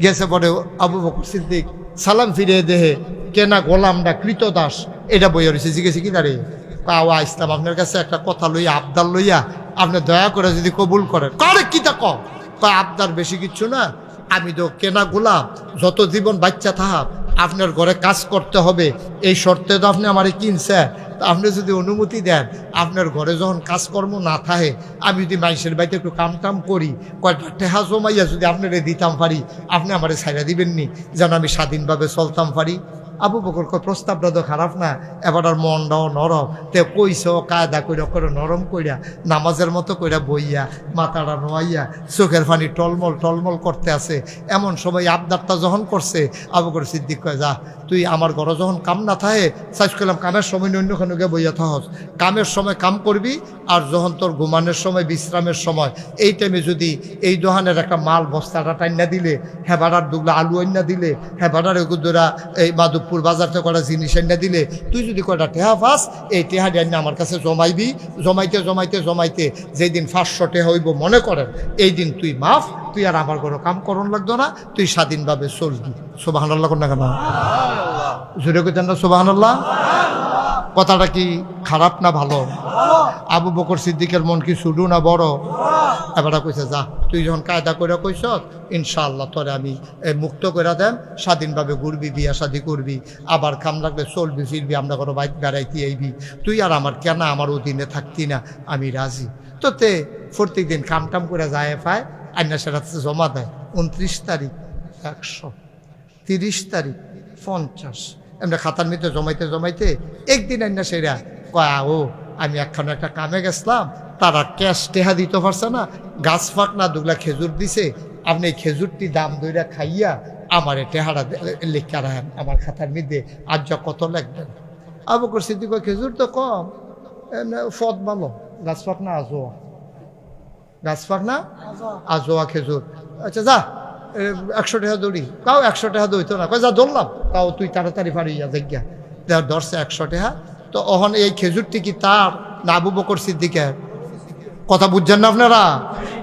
গেছে পরে আবু বকর সিদ্দিক সালাম ফিরিয়ে দেহে কেনা গোলামটা কৃতদাস এটা বইয়া রয়েছে। জিজ্ঞেসে কি দাঁড়িয়ে পাওয়া ইসলাম আপনার কাছে একটা কথা লইয়া আবদার লইয়া আপনি দয়া করে যদি কবুল করেন। করে কি তা কম আবদার বেশি কিচ্ছু না, আমি তো কেনা গোলাম, যত জীবন বাচ্চা থাক আপনার ঘরে কাজ করতে হবে এই শর্তে তো আপনি আমারে কিনছে। আপনি যদি অনুমতি দেন আপনার ঘরে যখন কাজকর্ম না থাকে আমি যদি মাইসের বাড়িতে একটু কাম করি কয়টা টেহা জমাইয়া যদি আপনারে দিতাম পারি আপনি আমারে ছাইড়া দিবেননি যেন আমি স্বাধীনভাবে চলতাম পারি। আবু বকর প্রস্তাবটা তো খারাপ না, এবার আর মনটাও নরম তে কইস কায়দা কইরা করে নরম কইরা নামাজের মতো কইরা বইয়া মাথাটা নোয়াইয়া চোখের পানি টলমল টলমল করতে আছে। এমন সময় আবদারটা যখন করছে আবু বকর সিদ্দিক কয় যা তুই আমার ঘরে যখন কাম না থাকে চাইজ করলাম কামের সময় অন্যখানে গিয়ে বইয়া থাকস, কামের সময় কাম করবি আর যখন তোর ঘুমানোর সময় বিশ্রামের সময় এই টাইমে যদি এই দোকানের একটা মাল বস্তাটা টাইনা দিলে হেবাড়ার দুগলা আলু আইনা দিলে হেবাড়ার এগুদোরা এই মাধবপুর বাজার থেকে কটা জিনিস আইনা দিলে তুই যদি কয়টা টেহা পাস এই টেহা আইনা আমার কাছে জমাইবি। জমাইতে জমাইতে জমাইতে যেই দিন 500 টেহা হইব মনে করেন এই দিন তুই মাফ, তুই আর আমার কোনো কাম করণ লাগতো না, তুই স্বাধীনভাবে চলবি। সুবহানাল্লাহ কোন না কেন জোরে কইতেন না সুবহানাল্লাহ? কথাটা কি খারাপ না ভালো? আবু বকর সিদ্দিকের মন কি ছোট না বড়? এবার কইছে যা তুই যখন কায়দা করে কইস ইনশাআল্লাহ তোরে আমি মুক্ত করে দেন, স্বাধীনভাবে ঘুরবি, বিয়া শাদি করবি, আবার কাম লাগলে চলবি ফিরবি, আমরা কোনো বাইক বেড়াইতে আইবি, তুই আর আমার কেন আমার অধীনে থাকতি না, আমি রাজি। তো তে প্রত্যেক দিন কাম করে যায় পায় আইনা সেটা জমা দেয় 29 তারিখ 100, 30 তারিখ 50, আমরা খাতার মধ্যে জমাইতে জমাইতে একদিন আইনা সেরা কয়া ও আমি একখানে একটা কামে গেছিলাম, তারা ক্যাশ টেহা দিতে পারছে না, গাছ ফাঁক না দুগলা খেজুর দিছে, আপনি এই খেজুরটি দাম দইরা খাইয়া আমার টেহারা লেখা রাখেন আমার খাতার মধ্যে, আজ যা কত লিখবেন। আবু বকর সিদ্দিক খেজুর তো কম, ফদ ভালো, গাছ ফাঁক না আজোয়া, গাছ ফাঁক না আজোয়া খেজুর। আচ্ছা যা 100 টাকা দৌড়ি, তাও 100 টাকা দৌড়িত না, যা ধরলাম তাও তুই তাড়াতাড়ি পারিয়া দেখিয়া ধরছে 100 টাকা। তো অহন এই খেজুরটি কি তার না আবু বকর সিদ্দিকের? কথা বুঝছেন না আপনারা?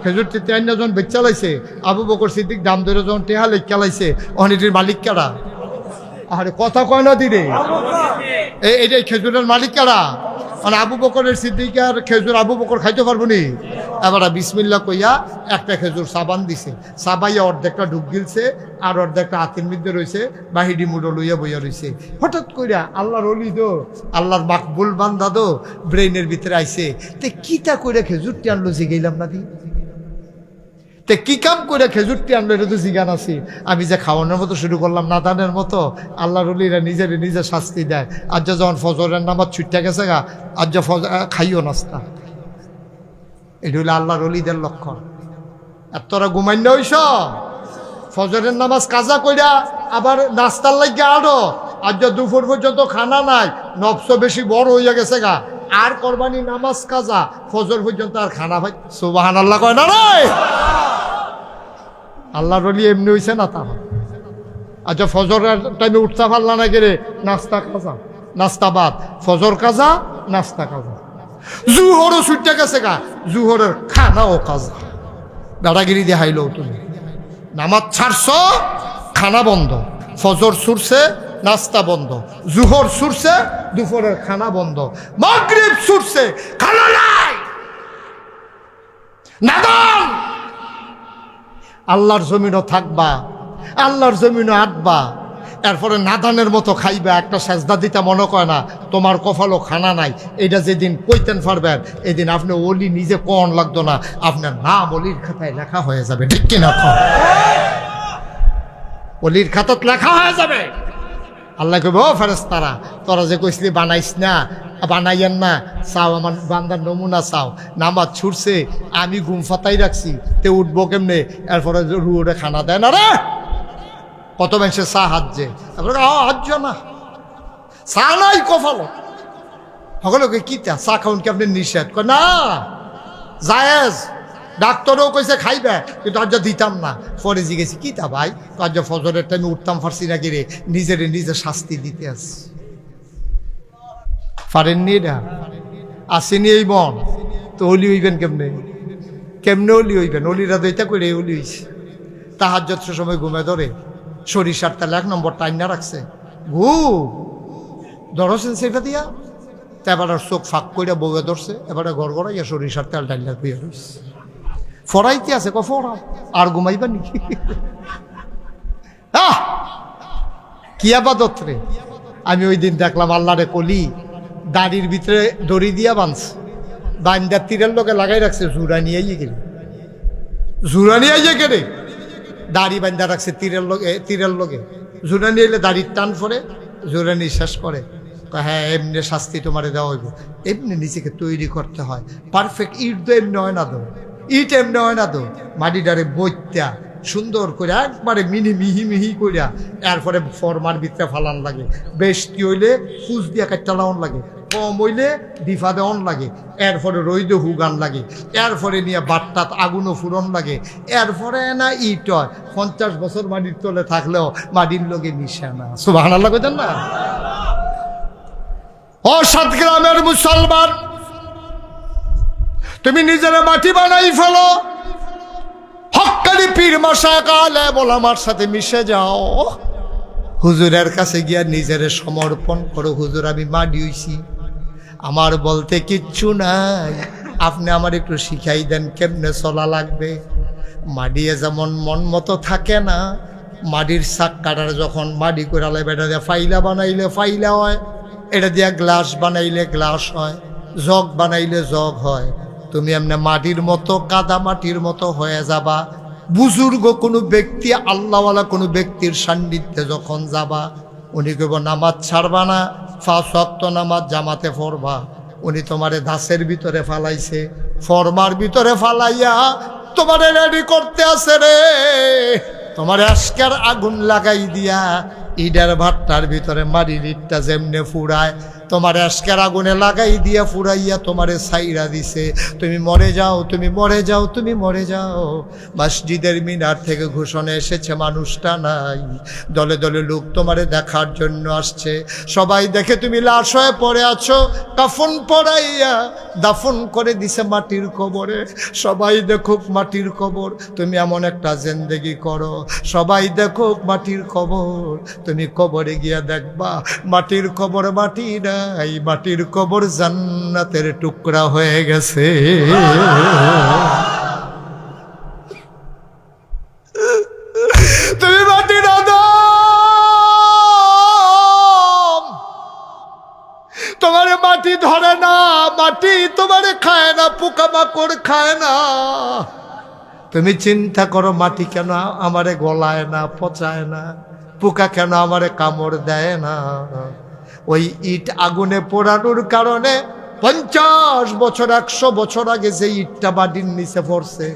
খেজুরটি 3 জন বেচা লাইছে, আবু বকর সিদ্দিক দাম ধরে যখন টেহা লেখা লাইছে অহন এটির মালিক কারা? আরে কথা কয় না দিরে, এই খেজুরের মালিক কারা? মানে আবু বকরের সিদ্দিকার খেজুর আবু বকর খাইতে পারবো নি? এবার বিসমিল্লাহ কইয়া একটা খেজুর সাবান দিছে, সাবাইয়া অর্ধেকটা ডুব গিলছে আর অর্ধেকটা হাতের মধ্যে রয়েছে, বাহিডি মুড়ো লইয়া বইয়া রয়েছে। হঠাৎ কইরা আল্লাহর অলি দো, আল্লাহর মাকবুল বান্দা দো ব্রেইনের ভিতরে আইছে, তে কিটা কইরা খেজুরটি আনলো জিগাইলাম না দি, তে কি কাম করে খেজুরটি আনলো এটা তো জিগান আছি। আমি যে খাওয়ানোর মতো শুরু করলাম নাদানের মতো, আল্লাহর অলিরা নিজে শাস্তি দেয়। আজ যখন ফজরের নামাজ ছুটতে গেছে গা, আজ খাইও নাস্তা, এটা হলো আল্লাহর অলিদের লক্ষণ। আর তোরা ঘুমাইন হইস ফজরের নামাজ কাজা কইরা আবার নাস্তার লাগিয়া আরো আজ দুপুর পর্যন্ত খানা নাই, নফস বেশি বড় হইয়া গেছে গা, আর কোরবানি নামাজ কাজা ফজর পর্যন্ত আর খানা ভাই। সুবহানাল্লাহ কয় না রে? আল্লাহর ওলি এমনি হইছে না তা? আচ্ছা ফজরের টাইমে উঠতে পারলা না গেলে নাস্তা কাজা, নাস্তা বাদ, ফজর কাজা নাস্তা কাজা, জুহরও ছুটতে গেছে গা, জুহরের খানাও কাজা। দাদাগিরি দেখাইল তুমি, নামাজ ছাড়ছ খানা বন্ধ, ফজর ছুটছে নাস্তা বন্ধ, জুহর ছুটছে দুপুরের খানা বন্ধ, মাগরিব ছুটছে খানা নাই। নাদান আল্লাহর জমিনও থাকবা, আল্লাহর জমিনও আটবা, এরপরে নাদানের মতো খাইবা, একটা সেজদা দিতে মনে কয় না, তোমার কপালও খানা নাই। এটা যেদিন কইতেন পারবেন এদিন আপনি ওলি নিজে কন লাগতো না, আপনার নাম অলির খাতায় লেখা হয়ে যাবে। ঠিক কিনা? অলির খাতাত লেখা হয়ে যাবে। আল্লাহ কইব ও ফেরেশতারা তোরা যে কইসলি বানাইস না, বানাইয়েন না, চাও আমার বান্দার নমুনা চাও, নামাজ ছুটছে আমি ঘুম ফাতাই রাখছি, তে উঠবো কেমনে? এরপরে রুড়ে খানা দেয় না রে, কত মানুষের চা হাজছে, তারপরে হাজছ না চা নাই কফালো, সকলকে কিতা চা খাউন কি আপনি নিষেধ কর না? জায়েজ, ডাক্তারও কইছে খাইবে, কিন্তু আজ দিতাম না। পরে জিজ্ঞেছি কিতা ভাই, আজ ফজরের টাইমে উঠতাম পারছি না গিরে, নিজে শাস্তি দিতে আস পারেননি, এটা আসেনি এই মন তো অলি হইবেন কেমনে? কেমনে অলি হইবেন? অলিরা তো এটা করে অলি হইছে। তাহাজ্জুদের সময় ঘুমে ধরে, সরিষার তেল 1 নম্বর টাইনা রাখছে, ধরছেন সেটা দিয়া, তা এবার চোখ ফাঁক কইরা বউয়ে ধরছে, এবারে ঘর ঘরাইয়া সরিষার তেল ডাইলা ধুয়ে রয়েছে। ফরাইতে আছে ফরাও আর ঘুমাইবা নাকি? কি আবাদত রে! আমি ওই দিন দেখলাম আল্লাহরে কলি দাড়ির ভিতরে দড়ি দিয়া বাঁধছে, বান্দার তীরের লোকে লাগাই রাখছে, জুড়া নিয়ে গেলে, জুড়া নিয়ে গেলে দাড়ি বান্ধা রাখছে তীরের লোকে, জুড়া নিয়ে এলে দাড়ির টান পরে জোরে নিঃশ্বাস করে। হ্যাঁ, এমনি শাস্তি তোমারে দেওয়া হইব, এমনি নিজেকে তৈরি করতে হয়। পারফেক্ট ইট তো এমনি হয় না, তো ইট এমনি হয় না, তো মাটিটারে বইত্যা সুন্দর করে একবারে মিহি মিহি কইরা এরপরে ফরমার ভিতরে ফালান লাগে। বেশি হইলে ফুস দিয়া কাটটা লাউন লাগে, কম হইলে ডিফা দেওয়ান লাগে, এরপরে রইদ হুগান লাগে, এরপরে নিয়ে বাট্টাত আগুনও ফুরন লাগে, এরপরে না ইট হয়। 50 বছর মাটির তলে থাকলেও মাটির লগে মিশে না। সুবহানাল্লাহ কইতেন না? ও সাতগ্রামের মুসলমান, তুমি নিজের মাটি বানাই ফেলো, হক্কানি পীর মাশায়েখ আলেম ওলামার সাথে মিশে যাও, হুজুরের কাছে গিয়া নিজের সমর্পণ করো। হুজুর, আমি মাটি হইছি, আমার বলতে কিচ্ছু নাই, আপনি আমার একটু শিখাই দেন কেমনে চলা লাগবে। মাটিয়ে যেমন মন মতো থাকে না, মাটির শাক কাটার যখন মাটি করালে বেটা দিয়ে ফাইলা বানাইলে ফাইলা হয়, এটা দিয়া গ্লাস বানাইলে গ্লাস হয়, জগ বানাইলে জগ হয়। তুমি এমনি মাটির মতো কাদা মাটির মতো হয়ে যাবা। বুজুর্গ কোনো ব্যক্তি, আল্লাহওয়ালা কোনো ব্যক্তির সান্নিধ্যে যখন যাবা, উনি কেব নামাজ ছাড়বা না, 5 ওয়াক্ত নামাজ জামাতে পড়বা। উনি তোমারে দাসের ভিতরে ফালাইছে, ফরমার ভিতরে ফালাইয়া তোমারে রেডি করতে আছে রে। তোমার আজকের আগুন লাগাই দিয়া ইডার ভাট্টার ভিতরে মাটির ইটটা যেমনে ফুরায়, তোমার আজকের আগুনে লাগাই দিয়া ফুরাইয়া তোমারে ছাইরা দিছে। তুমি মরে যাও, তুমি মরে যাও, তুমি মরে যাও। মসজিদের মিনার থেকে ঘোষণা এসেছে, মানুষটা নাই, দলে দলে লোক তোমারে দেখার জন্য আসছে। সবাই দেখে তুমি লাশ হয়ে পড়ে আছো, কাফন পরাইয়া দাফন করে দিছে মাটির কবরে। সবাই দেখুক মাটির কবর, তুমি এমন একটা জিন্দেগি করো, সবাই দেখুক মাটির কবর। তুমি কবরে গিয়া দেখবা মাটির কবর মাটি নাই, মাটির কবর জান্নাতের টুকরা হয়ে গেছে। তুমি মাটির আদম, তোমার মাটি ধরে না, মাটি তোমারে খায় না, পোকামাকড় খায় না। তুমি চিন্তা করো, মাটি কেন আমারে গলায় না, পচায় না, পোকা কেন আমারে কামড় দেয় না? ওই ইট আগুনে পোড়ানোর কারণে 50 বছর 100 বছর আগে যে ইটটা মাটির নিচে পড়ছে,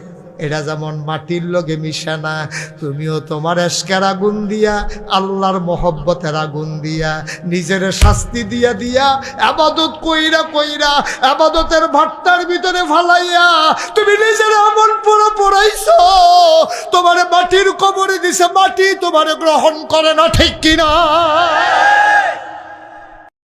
এটা যেমন মাটির লগে মিশে না, তুমিও তোমার এশকের আগুন দিয়া, আল্লাহর মহব্বতের আগুন দিয়া, নিজের শাস্তি দিয়া দিয়া, আবাদত কইরা কইরা আবাদতের ভাট্টার ভিতরে ফালাইয়া তুমি নিজের আমল পুরো পড়াইছো। তোমারে মাটির কবরে দিছে, মাটি তোমারে গ্রহণ করে না, ঠিক কিনা?